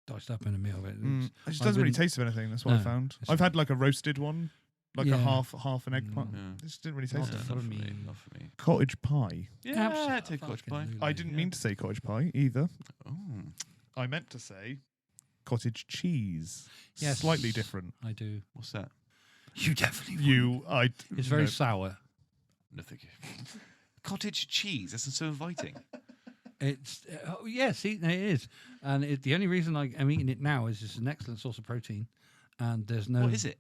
diced up in a meal. But It it's- just I doesn't really wouldn't- taste of anything. That's what I No, found. it's I've had like a roasted one, like Yeah. a half an eggplant. Yeah. It just didn't really Not taste the it. for Not for me. me. Not for me. Cottage pie. Yeah, Absolutely. take cottage pie. Fucking I didn't yeah. mean to say cottage pie either. Oh. I meant to say cottage cheese. Yes. Slightly different. I do. What's that? You definitely. It's It's very sour. No, thank you. Cottage cheese. That sounds so inviting. It's yes, it is, and the only reason I'm eating it now is it's an excellent source of protein, and there's no. What is it?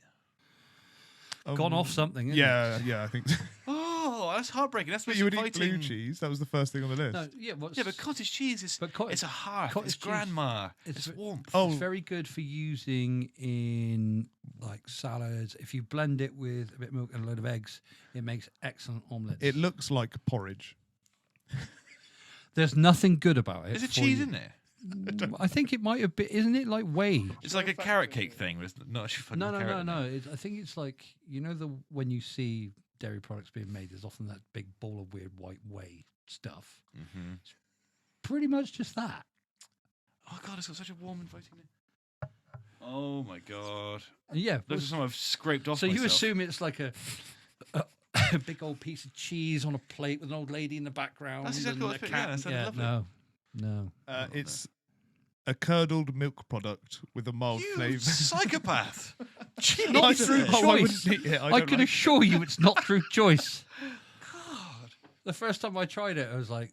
Gone off something? Isn't Yeah, I think. Oh, that's heartbreaking. That's But what's you would eat inviting. blue cheese. That was the first thing on the list. It? No, yeah, what's, Yeah, but cottage cheese is. But cottage- it's a hearth. cottage It's cheese- grandma. it's It's ve- warmth. Oh. it's very good for using in like salads. If you blend it with a bit of milk and a load of eggs, it makes excellent omelets. It looks like porridge. There's nothing good about it. There's a for cheese you. in there. I think it might have been. Isn't it like whey? It's like a carrot cake thing, but it's not actually fucking No. carrot. I think it's like when you see dairy products being made, there's often that big ball of weird white whey stuff. Mm-hmm. Pretty much just that. Oh god, it's got such a warm, inviting name. Oh my god. Yeah. Those are some I've scraped off. So you myself. assume it's like a big old piece of cheese on a plate with an old lady in the background. That's exactly and what a I thought, yeah, that sounded lovely. No. It's a curdled milk product with a mild You flavour. psychopath. Jeez. Not through Oh, I choice. wouldn't eat it. I can assure you it's not through choice. God. The first time I tried it, I was like,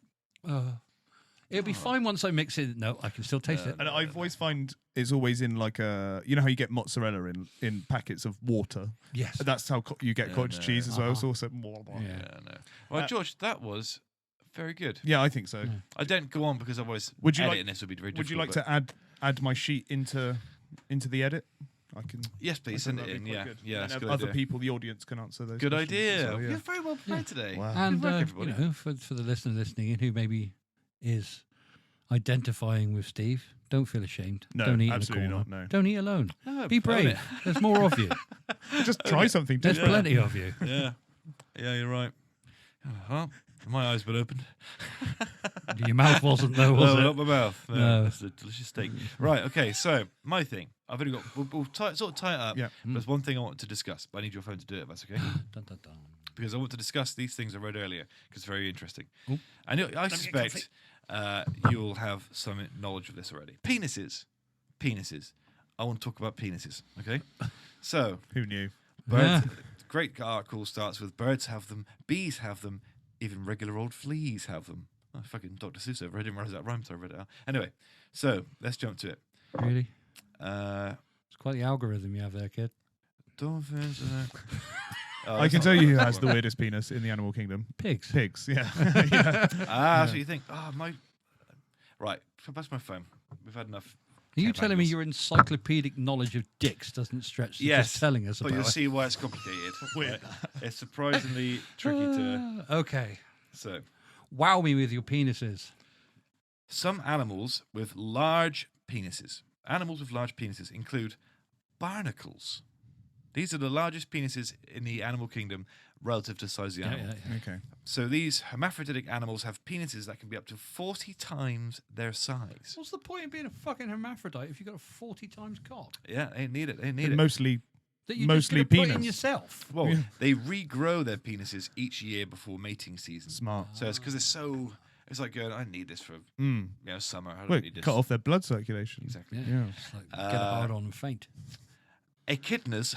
it'll be fine once I mix it. No, I can still taste it. And I've always find it's always in like a, you know how you get mozzarella in packets of water. Yes. That's how you get cottage cheese as well. It's also Yeah. Yeah, no. Well, George, that was very good. Yeah, I think so. I don't go on because otherwise Would you editing like- this would be very Would you like difficult, to add my sheet into the edit? I can. Yes, please I think send it that'd in. be quite Yeah, good. yeah, And that's a good other idea. people, the audience, can answer those. Good questions idea. as well, yeah. You're very well prepared today. Wow. And Good work, everybody. for the listener listening in who maybe is identifying with Steve, don't feel ashamed. No, don't eat absolutely in a corner. not, no. Don't eat alone. No, Be own brave. it. There's more of you. Just try something There's different. plenty of you. Yeah, yeah, you're right. Well, my eyes been opened. Your mouth wasn't though, was No, it? not my mouth. No, No. It's a delicious steak. Right, okay, so my thing. I've only got, we'll tie it up. Yeah. But there's one thing I want to discuss, but I need your phone to do it if that's okay. Dun, dun, dun. Because I want to discuss these things I read earlier because it's very interesting. Ooh. And I suspect you'll have some knowledge of this already. Penises. I want to talk about penises, okay? So, Who knew? birds, great article starts with birds have them, bees have them, even regular old fleas have them. Oh, fucking Dr. Seuss over. I didn't realize that rhymed, so I read it out. Anyway, so let's jump to it. Really? Uh, It's quite the algorithm you have there, kid. dolphins. Oh, I that's can not tell the you who right has the one. weirdest penis in the animal kingdom. Pigs. Pigs, yeah. Yeah. That's what you think. Oh, my. Right, that's my phone. We've had enough. Are you Kev telling me angles. your encyclopedic knowledge of dicks doesn't stretch to Yes, just telling us but about you'll it? see why it's complicated. Right? It's surprisingly tricky to. Okay. So, Wow me with your penises. some animals with large penises. Animals with large penises include barnacles. These are the largest penises in the animal kingdom relative to the size of the animal. Okay. So these hermaphroditic animals have penises that can be up to 40 times their size. What's the point of being a fucking hermaphrodite if you've got a 40 times cock? Yeah, they need it. They need And it. mostly, That you're Mostly just gonna put in penis. yourself. Well, Yeah. they regrow their penises each year before mating season. smart. So it's because it's so. It's like going, I need this for summer. I don't Wait, need this. cut off their blood circulation. Exactly. Yeah. It's like get a hard on and faint. Echidnas,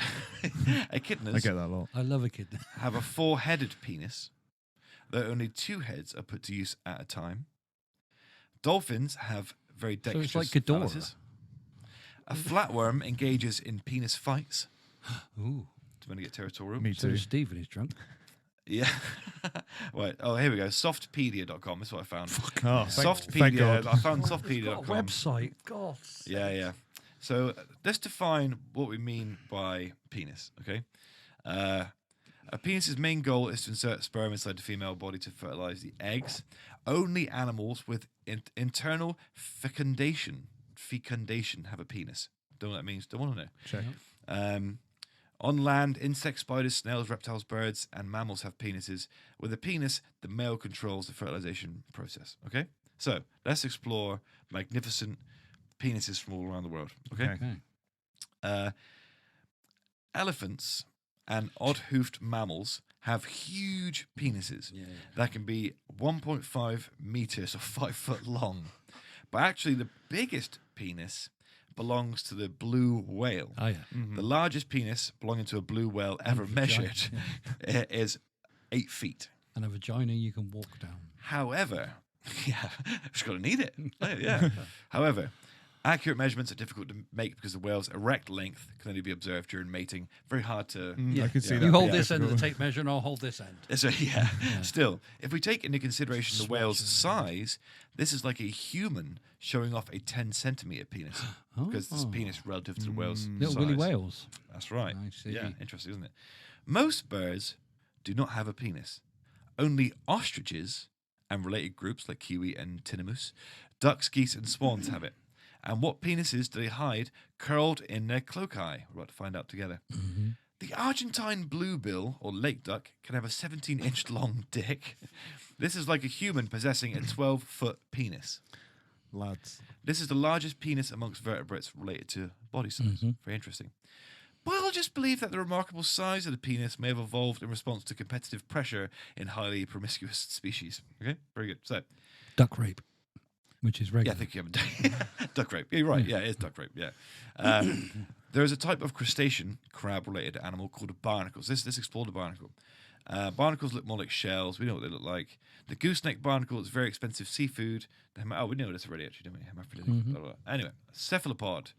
I get that a lot. I love a kid. have a 4-headed penis, though only 2 heads are put to use at a time. Dolphins have very So dexterous it's like Ghidorah. phalluses. A flatworm engages in penis fights. Ooh. To when they get territorial. Me So too. does Steve when he's drunk. Yeah. Right. Oh, here we go. Softpedia.com. That's what I found. Oh, thank Softpedia. God. I found Got a softpedia.com. website. God. Yeah. So let's define what we mean by penis, okay? A penis's main goal is to insert sperm inside the female body to fertilize the eggs. Only animals with internal fecundation have a penis. Don't know what that means. Don't want to know. Check. On land, insects, spiders, snails, reptiles, birds, and mammals have penises. With a penis, the male controls the fertilization process. Okay? So let's explore magnificent penises from all around the world. Okay? Okay. Elephants and odd-hoofed mammals have huge penises that can be 1.5 meters or 5 foot long. But actually, the biggest penis belongs to the blue whale. Oh, yeah. The largest penis belonging to a blue whale ever vagina, measured is 8 feet. And a vagina you can walk down. However, just got to need it. Yeah. However, accurate measurements are difficult to make because the whale's erect length can only be observed during mating. Very hard to. I can see that. You hold Yeah, this end of the difficult. tape measure and I'll hold this end. So, Still, if we take into consideration the whale's size, this is like a human showing off a 10 centimeter penis because this penis relative to the whale's Little size. Willy whales. That's right. I see. Yeah, interesting, isn't it? Most birds do not have a penis. Only ostriches and related groups like kiwi and tinamous Ducks, geese, and swans have it. And what penises do they hide curled in their cloacae? We're about to find out together. Mm-hmm. The Argentine bluebill, or lake duck, can have a 17-inch long dick. This is like a human possessing a 12-foot penis. Lads. This is the largest penis amongst vertebrates related to body size. Mm-hmm. Very interesting. Biologists believe that the remarkable size of the penis may have evolved in response to competitive pressure in highly promiscuous species. Okay, very good. So, Duck rape, which is yeah, I regular. think you have duck rape. Yeah, you're right. Yeah, it is duck rape. Yeah. There is a type of crustacean, crab-related animal called barnacles. Let's explore the barnacle. Barnacles look more like shells. We know what they look like. The gooseneck barnacle is very expensive seafood. We know this already, actually, don't we? Hermaphroditic. Mm-hmm. Blah, blah, blah. Anyway, cephalopod.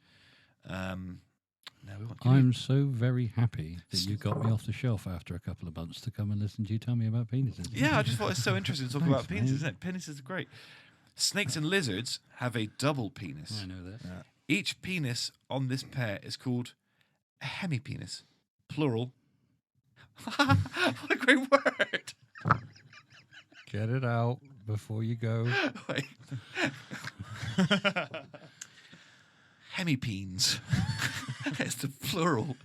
No, we want. I'm so very happy that you got me off the shelf after a couple of months to come and listen to you tell me about penises. Yeah, I just thought it's so interesting to talk Thanks, about penises, mate. isn't it? Penises are great. Snakes and lizards have a double penis. I know that. Each penis on this pair is called a hemipenis, plural. What a great word! Get it out before you go. Wait. Hemipenes. It's the plural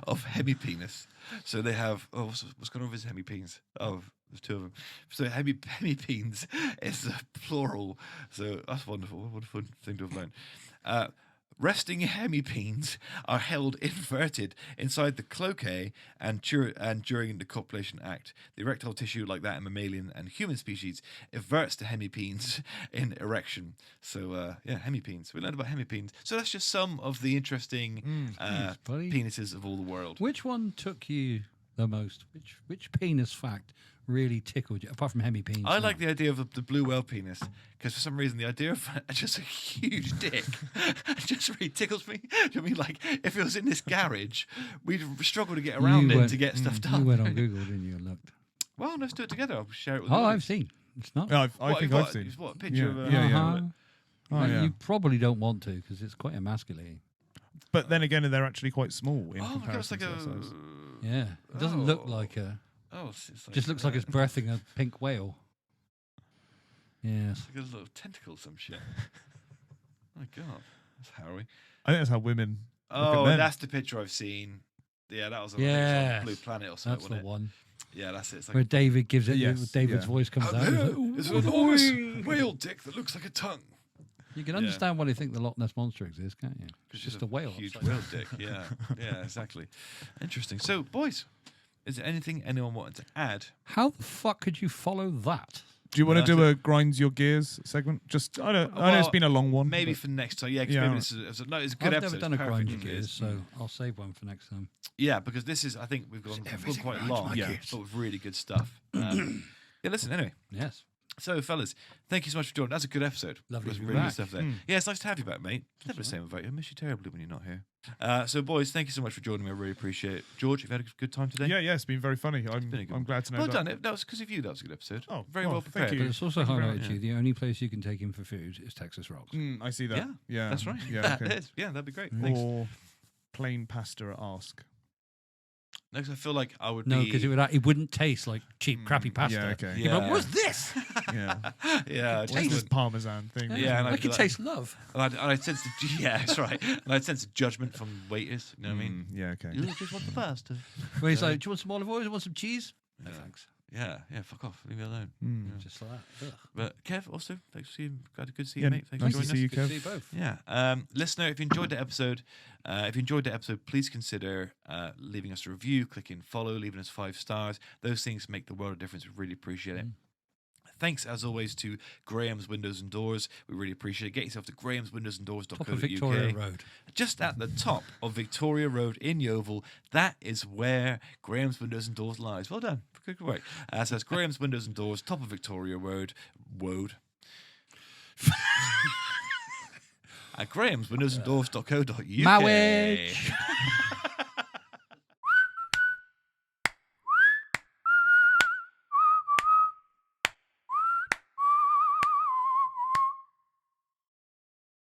of hemipenis. So they have. Oh, what's going on with his hemipenes? Oh, there's two of them. So hemipenes is the plural. So that's wonderful. What a fun thing to have learned. Resting hemipenes are held inverted inside the cloacae and during the copulation act. The erectile tissue, like that in mammalian and human species, everts to hemipenes in erection. So, hemipenes. We learned about hemipenes. So that's just some of the interesting buddy. penises of all the world. Which one took you the most? Which penis fact really tickled you, apart from hemipenes? I like the idea of the blue whale penis because for some reason the idea of just a huge dick just really tickles me. Do you know what I mean, like if it was in this garage, we'd struggle to get around it to get stuff done. You went on Google, didn't you, and looked? Well, let's do it together. I'll share it with Oh, you. I've seen. It's not. Yeah, I think I've seen. What, a picture of a... Yeah. Oh, Like, yeah. You probably don't want to because it's quite emasculating. But then again, they're actually quite small in Oh my god, it's comparison like to their size. Yeah, it doesn't look Oh. like a. Oh, it's like, Just looks like it's birthing a pink whale. Yes. It's like a little tentacle, some shit. Oh my god, that's harrowing. I think that's how women. look Oh, at men. that's the picture I've seen. Yeah, that was on Yes. Blue Planet or something, That's the wasn't it? one Yeah, that's it. It's where like David gives it. Yes, David's yeah. voice comes out. it's an enormous whale dick that looks like a tongue. You can understand why they think the Loch Ness monster exists, can't you? It's just a whale. Huge upside whale dick. Yeah, yeah, exactly. Interesting. So, boys, is there anything anyone wanted to add? How the fuck could you follow that? Do you want to That's do a grinds your gears segment? Just I know it's Well, been a long one. Maybe but- for next time. Yeah, because Yeah, maybe alright. this is no, it's a good I've episode. never done a It's perfect grind for your this. gears, so I'll save one for next time. Yeah, because this is, I think we've gone Everything quite grinds long, my gears. but with really good stuff. Yeah, listen, anyway. Yes. So, fellas, thank you so much for joining. That's a good episode. Lovely There's to be really good back. stuff there. Yeah, it's nice to have you back, mate. It's never the same without you. I miss you terribly when you're not here. So, boys, thank you so much for joining me. I really appreciate it. George, you've had a good time today? Yeah, it's been very funny. been a good I'm one. glad to know Well that. done. That was because of you. That was a good episode. Oh, very well, well thank prepared. you. But it's also Thank you very highlighted to you the only place you can take him for food is Texas Rocks. I see that. Yeah, Yeah, that's right. Yeah, That okay. is. Yeah, that'd be great. Thanks. Or plain pasta at Ask. Next, I feel like I would No, be... because it wouldn't taste like cheap, crappy pasta. Yeah, okay. You'd be like, Yeah. what's this? Yeah, Yeah, what's just this parmesan thing? Yeah, and I'd like be it like- tastes love. and I'd sense the... Yeah, that's right. And I'd sense the judgment from waiters. You know what I mean? Yeah, okay. You just want the pasta. Where he's like, do you want some olive oil? Do you want some cheese? No, Yeah. thanks. Yeah, fuck off. Leave me alone. Just like that. Ugh. But Kev, also, thanks for seeing. Glad good to see Yeah, you, mate. Thanks nice for to joining see you, us. Good to Kev. see you both. Yeah, listener, if you enjoyed the episode, please consider leaving us a review, clicking follow, leaving us 5 stars. Those things make the world of difference. We really appreciate it. Thanks, as always, to Graham's Windows and Doors. We really appreciate it. Get yourself to grahamswindowsanddoors.co.uk. Top of Victoria Road. Just at the top of Victoria Road in Yeovil. That is where Graham's Windows and Doors lies. Well done. Good work. So that's Graham's Windows and Doors, top of Victoria Road. At grahamswindowsanddoors.co.uk. Marriage.